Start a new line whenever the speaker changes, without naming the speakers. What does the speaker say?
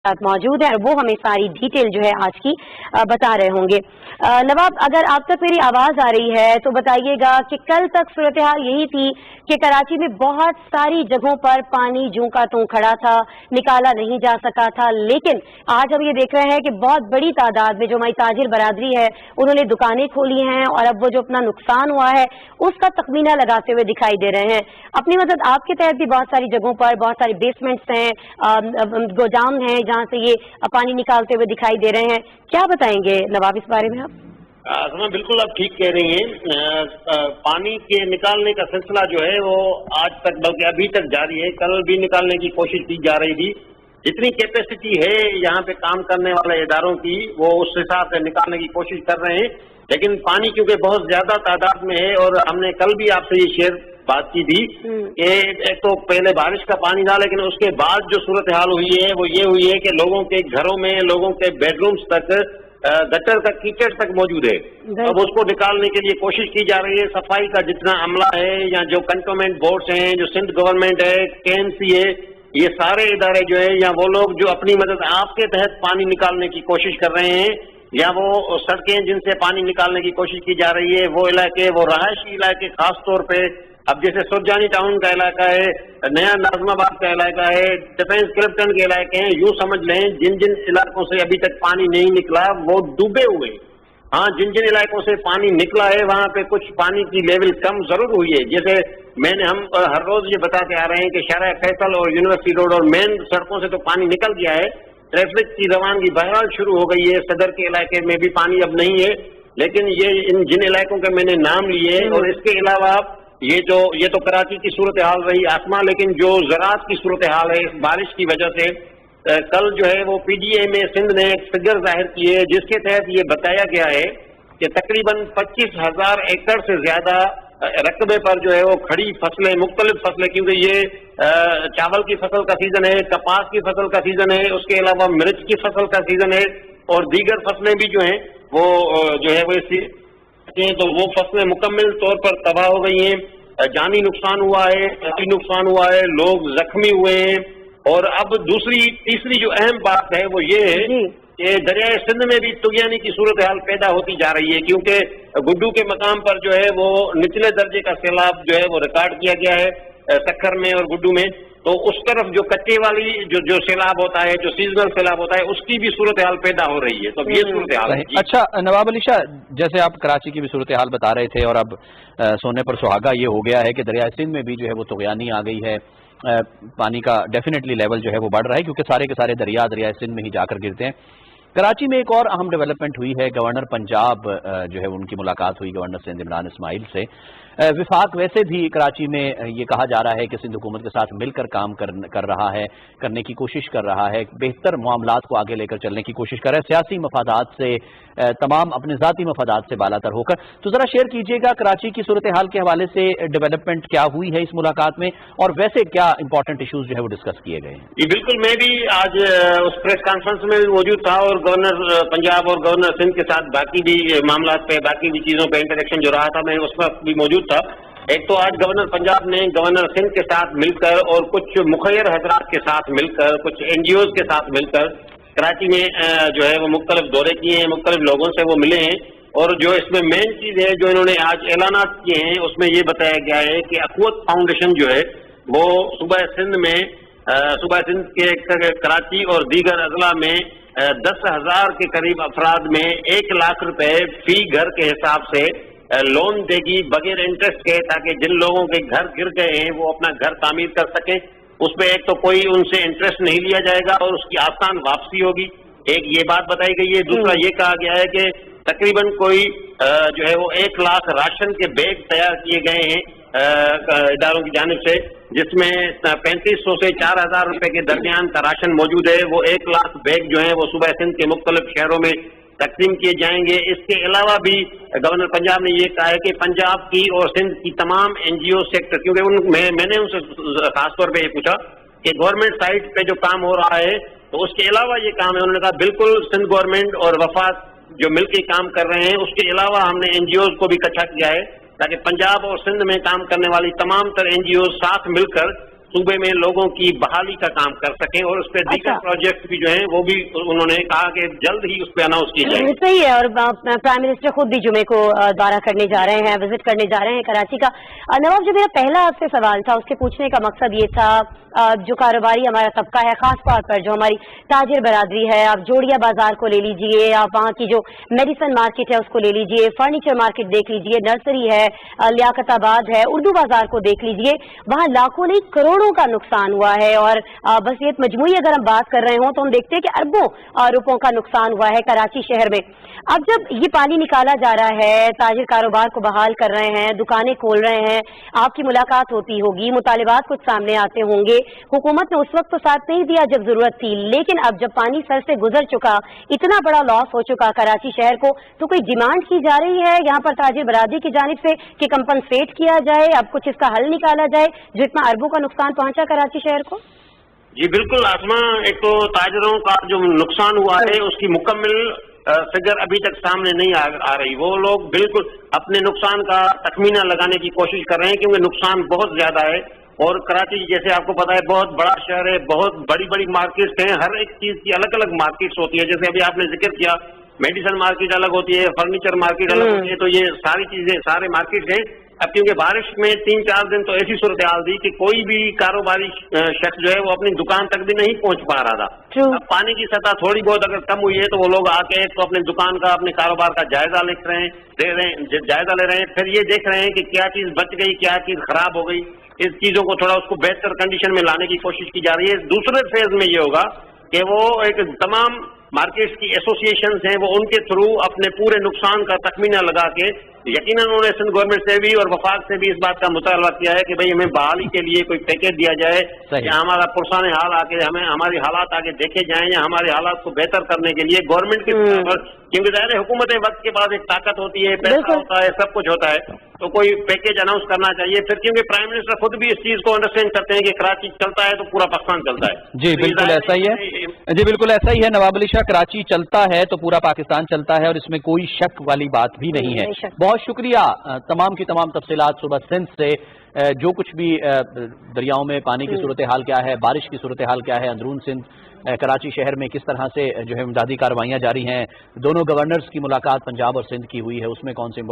साथ मौजूद है और वो हमें सारी डिटेल जो है आज की बता रहे होंगे। नवाब, अगर आप तक मेरी आवाज आ रही है तो बताइएगा कि कल तक सूरत हाल यही थी कि कराची में बहुत सारी जगहों पर पानी जूं का त्यों खड़ा था, निकाला नहीं जा सका था, लेकिन आज हम ये देख रहे हैं कि बहुत बड़ी तादाद में जो हमारी ताजिर बरादरी है उन्होंने दुकानें खोली हैं और अब वो जो अपना नुकसान हुआ है उसका तखमीना लगाते हुए दिखाई दे रहे हैं। अपनी मदद आपके तहत भी बहुत सारी जगहों पर बहुत सारे बेसमेंट्स हैं, गोदाम हैं जहाँ से ये पानी निकालते हुए दिखाई दे रहे हैं। क्या बताएंगे नवाब इस बारे में आप?
बिल्कुल आप ठीक कह रही हैं। पानी के निकालने का सिलसिला जो है वो आज तक बल्कि अभी तक जारी है। कल भी निकालने की कोशिश की जा रही थी। जितनी कैपेसिटी है यहाँ पे काम करने वाले इदारों की वो उस हिसाब से निकालने की कोशिश कर रहे हैं, लेकिन पानी क्योंकि बहुत ज्यादा तादाद में है और हमने कल भी आपसे ये शेयर बात की थी कि एक तो पहले बारिश का पानी था, लेकिन उसके बाद जो सूरत हाल हुई है वो ये हुई है कि लोगों के घरों में, लोगों के बेडरूम्स तक गटर तक, कीचड़ तक मौजूद है। अब उसको निकालने के लिए कोशिश की जा रही है। सफाई का जितना अमला है या जो कंटोनमेंट बोर्ड्स हैं, जो सिंध गवर्नमेंट है, KMC है, ये सारे इदारे जो है या वो लोग जो अपनी मदद आपके तहत पानी निकालने की कोशिश कर रहे हैं या वो सड़कें जिनसे पानी निकालने की कोशिश की जा रही है, वो इलाके, वो रहायशी इलाके खास तौर पे, अब जैसे सुरजानी टाउन का इलाका है, नया नाजमाबाद का इलाका है, डिफेंस क्लिफ्टन के इलाके हैं, यूं समझ लें जिन जिन इलाकों से अभी तक पानी नहीं निकला वो डूबे हुए। हाँ, जिन जिन इलाकों से पानी निकला है वहां पे कुछ पानी की लेवल कम जरूर हुई है। जैसे हम हर रोज ये बताते आ रहे हैं कि शाहरा फैसल और यूनिवर्सिटी रोड और मेन सड़कों से तो पानी निकल गया है, ट्रैफिक की रवानगी बहरहाल शुरू हो गई है। सदर के इलाके में भी पानी अब नहीं है, लेकिन ये इन जिन इलाकों के मैंने नाम लिए और इसके अलावा ये तो कराची की सूरत हाल रही आसमां, लेकिन जो ज़राअत की सूरत हाल है इस बारिश की वजह से कल जो है वो PGA में सिंध ने एक फिगर जाहिर की है जिसके तहत ये बताया गया है कि तकरीबन 25,000 एकड़ से ज्यादा रकबे पर जो है वो खड़ी फसलें, मुख्तलिफ फसलें, क्योंकि ये चावल की फसल का सीजन है, कपास की फसल का सीजन है, उसके अलावा मिर्च की फसल का सीजन है और दीगर फसलें भी जो हैं वो जो है वो तो वो फसलें मुकम्मल तौर पर तबाह हो गई हैं। जानी नुकसान हुआ है, माली नुकसान हुआ है, लोग जख्मी हुए हैं। और अब तीसरी जो अहम बात है वो ये है कि दरियाए सिंध में भी तुगयानी की सूरत हाल पैदा होती जा रही है, क्योंकि गुड्डू के मकाम पर जो है वो निचले दर्जे का सैलाब जो है वो रिकॉर्ड किया गया है सक्खर में और गुड्डू में। तो उस तरफ जो कच्चे वाली जो सैलाब होता है, जो सीजनल सैलाब होता है, उसकी भी सूरत हाल पैदा हो रही है। तो ये सूरत हाल है।
अच्छा नवाब अली शाह, जैसे आप कराची की भी सूरत हाल बता रहे थे और अब सोने पर सुहागा ये हो गया है कि दरियाए सिंध में भी जो है वो तुगयानी आ गई है, पानी का डेफिनेटली लेवल जो है वो बढ़ रहा है क्योंकि सारे के सारे दरियाए सिंध में ही जाकर गिरते हैं। कराची में एक और अहम डेवलपमेंट हुई है, गवर्नर पंजाब जो है उनकी मुलाकात हुई गवर्नर सिंध इमरान इस्माइल से। विफाक वैसे भी कराची में ये कहा जा रहा है कि सिंध हुकूमत के साथ मिलकर काम कर रहा है, करने की कोशिश कर रहा है, बेहतर मामलात को आगे लेकर चलने की कोशिश कर रहा है, सियासी मफादात से तमाम अपने ज़ाती मफादात से बालातर होकर। तो ज़रा शेयर कीजिएगा कराची की सूरत हाल के हवाले से डेवलपमेंट क्या हुई है इस मुलाकात में और वैसे क्या इंपॉर्टेंट इशूज़ जो है वो डिस्कस किए गए हैं।
जी बिल्कुल, मैं भी आज उस प्रेस कॉन्फ्रेंस में भी मौजूद था और गवर्नर पंजाब और गवर्नर सिंध के साथ बाकी भी मामलात पे, बाकी भी चीज़ों पे इंटरेक्शन जो रहा था मैं उस वक्त भी मौजूद था। एक तो आज गवर्नर पंजाब ने गवर्नर सिंध के साथ मिलकर और कुछ मुखैर हजरात के साथ मिलकर, कुछ NGOs के साथ मिलकर कराची में जो है वो मुख्तलिफ दौरे किए हैं, मुख्तलिफ लोगों से वो मिले हैं। और जो इसमें मेन चीज़ है जो इन्होंने आज ऐलानात किए हैं उसमें ये बताया गया है कि अक़ुवत फाउंडेशन जो है वो सूबा सिंध के कराची और दीगर अजला में 10,000 के करीब अफराद में 1 लाख रुपए फी घर के हिसाब से लोन देगी बगैर इंटरेस्ट के, ताकि जिन लोगों के घर गिर गए हैं वो अपना घर तामीर कर सकें। उसमें एक तो कोई उनसे इंटरेस्ट नहीं लिया जाएगा और उसकी आसान वापसी होगी, एक ये बात बताई गई है। दूसरा ये कहा गया है कि तकरीबन कोई जो है वो 1 लाख राशन के बैग तैयार किए गए हैं इदारों की जानिब से, जिसमें 3500 से 4,000 रुपए के दरमियान का राशन मौजूद है। वो 1 लाख बैग जो है वो सूबा सिंध के मुख्तलिफ शहरों में तकसीम किए जाएंगे। इसके अलावा भी गवर्नर पंजाब ने ये कहा है कि पंजाब की और सिंध की तमाम NGO सेक्टर, क्योंकि मैंने उनसे खासतौर पे ये पूछा कि गवर्नमेंट साइड पे जो काम हो रहा है तो उसके अलावा ये काम है, उन्होंने कहा बिल्कुल सिंध गवर्नमेंट और वफाक जो मिलकर काम कर रहे हैं, उसके अलावा हमने NGOs को भी इकट्ठा किया है ताकि पंजाब और सिंध में काम करने वाली तमाम तर NGOs साथ मिलकर सूबे में लोगों की बहाली का काम कर सकें और उस पर दीगर प्रोजेक्ट भी जो हैं वो भी उन्होंने कहा कि जल्द ही उस पर अनाउंस किए जाएंगे।
सही है, और प्राइम मिनिस्टर खुद भी जुमे को दौरा करने जा रहे हैं, विजिट करने जा रहे हैं कराची का। नवाब, जो मेरा पहला आपसे सवाल था उसके पूछने का मकसद ये था, जो कारोबारी हमारा तबका है, खास तौर पर जो हमारी ताजिर बरादरी है, आप जोड़िया बाजार को ले लीजिए, आप वहाँ की जो मेडिसिन मार्केट है उसको ले लीजिए, फर्नीचर मार्केट देख लीजिए, नर्सरी है, लियाकताबाद है, उर्दू बाजार को देख लीजिए, वहाँ लाखों नहीं करोड़ों का नुकसान हुआ है। और बस ये मजमूई अगर हम बात कर रहे हो तो हम देखते हैं कि अरबों रुपयों का नुकसान हुआ है कराची शहर में। अब जब ये पानी निकाला जा रहा है, ताजिर कारोबार को बहाल कर रहे हैं, दुकानें खोल रहे हैं, आपकी मुलाकात होती होगी, मुतालिबात कुछ सामने आते होंगे, हुकूमत ने उस वक्त तो साथ नहीं दिया जब जरूरत थी, लेकिन अब जब पानी सर से गुजर चुका, इतना बड़ा लॉस हो चुका कराची शहर को, तो कोई डिमांड की जा रही है यहाँ पर ताजिर बरादरी की जानिब से कि कंपनसेट किया जाए, अब कुछ इसका हल निकाला जाए जो इतना अरबों का नुकसान पहुंचा कराची शहर को?
जी बिल्कुल आसमा, एक तो ताजरों का जो नुकसान हुआ है उसकी मुकम्मल फिगर अभी तक सामने नहीं आ रही। वो लोग बिल्कुल अपने नुकसान का तखमीना लगाने की कोशिश कर रहे हैं क्योंकि नुकसान बहुत ज्यादा है। और कराची जैसे आपको पता है बहुत बड़ा शहर है, बहुत बड़ी बड़ी मार्केट्स हैं, हर एक चीज की अलग अलग मार्केट्स होती है। जैसे अभी आपने जिक्र किया मेडिसिन मार्केट अलग होती है, फर्नीचर मार्केट अलग होती है, तो ये सारी चीजें सारे मार्केट्स हैं। अब क्योंकि बारिश में 3-4 दिन तो ऐसी सूरत हाल थी कि कोई भी कारोबारी शख्स जो है वो अपनी दुकान तक भी नहीं पहुंच पा रहा था। अब पानी की सतह थोड़ी बहुत अगर कम हुई है तो वो लोग आके तो अपनी दुकान का, अपने कारोबार का जायजा जायजा ले रहे हैं, फिर ये देख रहे हैं कि क्या चीज बच गई, क्या चीज खराब हो गई, इस चीजों को थोड़ा उसको बेहतर कंडीशन में लाने की कोशिश की जा रही है। दूसरे फेज में ये होगा कि वो एक तमाम मार्केट्स की एसोसिएशंस हैं, वो उनके थ्रू अपने पूरे नुकसान का तखमीना लगा के, यकीनन उन्होंने सिंध गवर्नमेंट से भी और वफाक से भी इस बात का मुतालबा किया है कि भाई हमें बहाली के लिए कोई पैकेज दिया जाए, या हमारा पुरसाने हाल आके हमें हमारी हालात आगे देखे जाएं, या हमारे हालात को बेहतर करने के लिए गवर्नमेंट के, क्योंकि ज़ाहिर है हुकूमत वक्त के बाद एक ताकत होती है, पैसा होता है, सब कुछ होता है, तो कोई पैकेज अनाउंस करना चाहिए। फिर क्योंकि प्राइम मिनिस्टर खुद भी इस चीज को अंडरस्टैंड करते हैं कि कराची चलता है तो पूरा पाकिस्तान चलता है।
जी बिल्कुल ऐसा ही है, जी बिल्कुल ऐसा ही है नवाब अली शाह, कराची चलता है तो पूरा पाकिस्तान चलता है और इसमें कोई शक वाली बात भी नहीं है। बहुत शुक्रिया तमाम की तमाम तफसीलात सुबह सिंध से, जो कुछ भी दरियाओं में पानी की सूरत हाल क्या है, बारिश की सूरत हाल क्या है, अंदरून सिंध कराची शहर में किस तरह से जो है इमदादी कार्रवाइयाँ जारी हैं, दोनों गवर्नर्स की मुलाकात पंजाब और सिंध की हुई है, उसमें कौन से